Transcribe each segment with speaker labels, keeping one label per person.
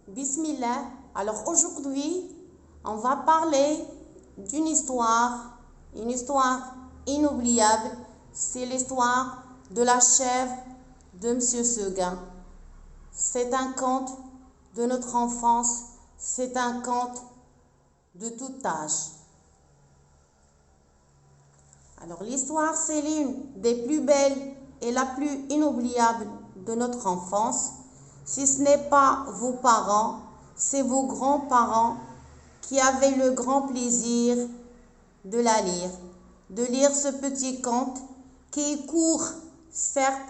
Speaker 1: Bismillah. Alors aujourd'hui, on va parler d'une histoire, une histoire inoubliable. C'est l'histoire de la chèvre de Monsieur Seguin. C'est un conte de notre enfance, c'est un conte de tout âge. Alors l'histoire, c'est l'une des plus belles et la plus inoubliable de notre enfance. Si ce n'est pas vos parents, c'est vos grands-parents qui avaient le grand plaisir de la lire, de lire ce petit conte qui est court, certes,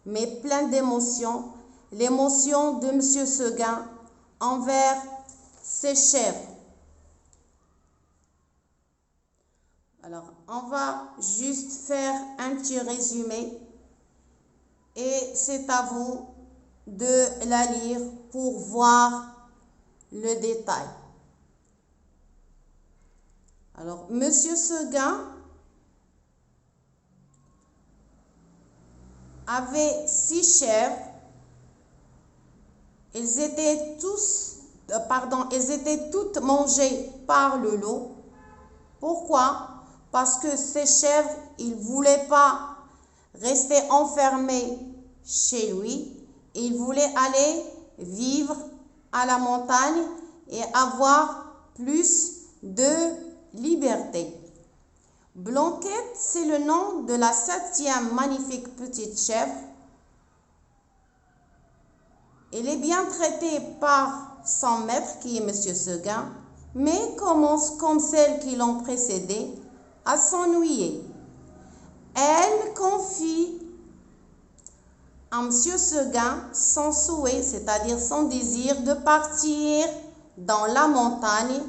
Speaker 1: mais plein d'émotions, l'émotion de Monsieur Seguin envers ses chèvres. Alors, on va juste faire un petit résumé et c'est à vous de la lire pour voir le détail. Alors, Monsieur Seguin avait 6 chèvres. Elles étaient toutes mangées par le loup. Pourquoi? Parce que ces chèvres, il ne voulait pas rester enfermés chez lui. Il voulait aller vivre à la montagne et avoir plus de liberté. Blanquette, c'est le nom de la 7e magnifique petite chèvre. Elle est bien traitée par son maître qui est Monsieur Seguin, mais commence comme celles qui l'ont précédée à s'ennuyer. Elle confie à Monsieur Seguin son souhait, c'est-à-dire son désir de partir dans la montagne,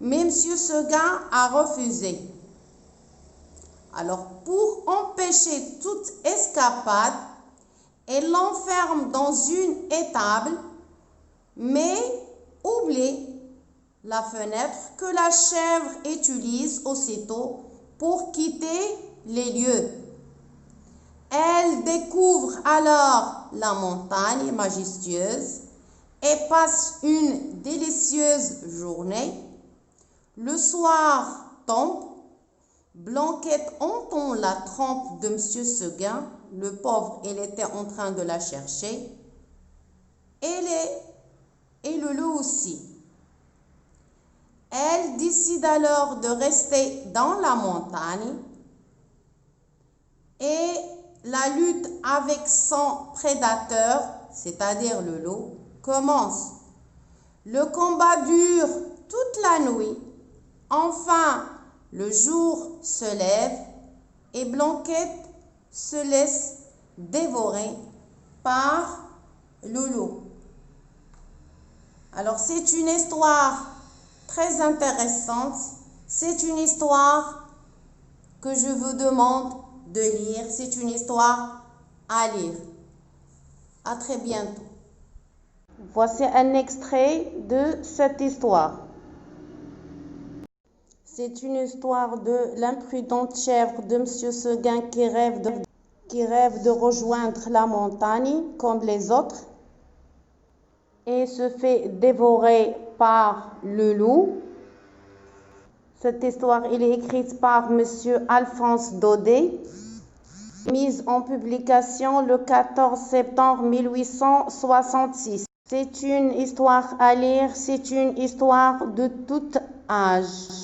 Speaker 1: mais Monsieur Seguin a refusé. Alors, pour empêcher toute escapade, elle l'enferme dans une étable, mais oublie la fenêtre que la chèvre utilise aussitôt pour quitter les lieux. Elle découvre alors la montagne majestueuse et passe une délicieuse journée. Le soir tombe, Blanquette entend la trompe de Monsieur Seguin. Le pauvre, il était en train de la chercher. Et le loup aussi. Elle décide alors de rester dans la montagne et la lutte avec son prédateur, c'est-à-dire le loup, commence. Le combat dure toute la nuit. Enfin, le jour se lève et Blanquette se laisse dévorer par le loup. Alors, c'est une histoire très intéressante. C'est une histoire que je vous demande de lire. C'est une histoire à lire. À très bientôt. Voici un extrait de cette histoire. C'est une histoire de l'imprudente chèvre de Monsieur Seguin qui rêve de rejoindre la montagne comme les autres et se fait dévorer par le loup. Cette histoire elle est écrite par Monsieur Alphonse Daudet, mise en publication le 14 septembre 1866. C'est une histoire à lire, c'est une histoire de tout âge.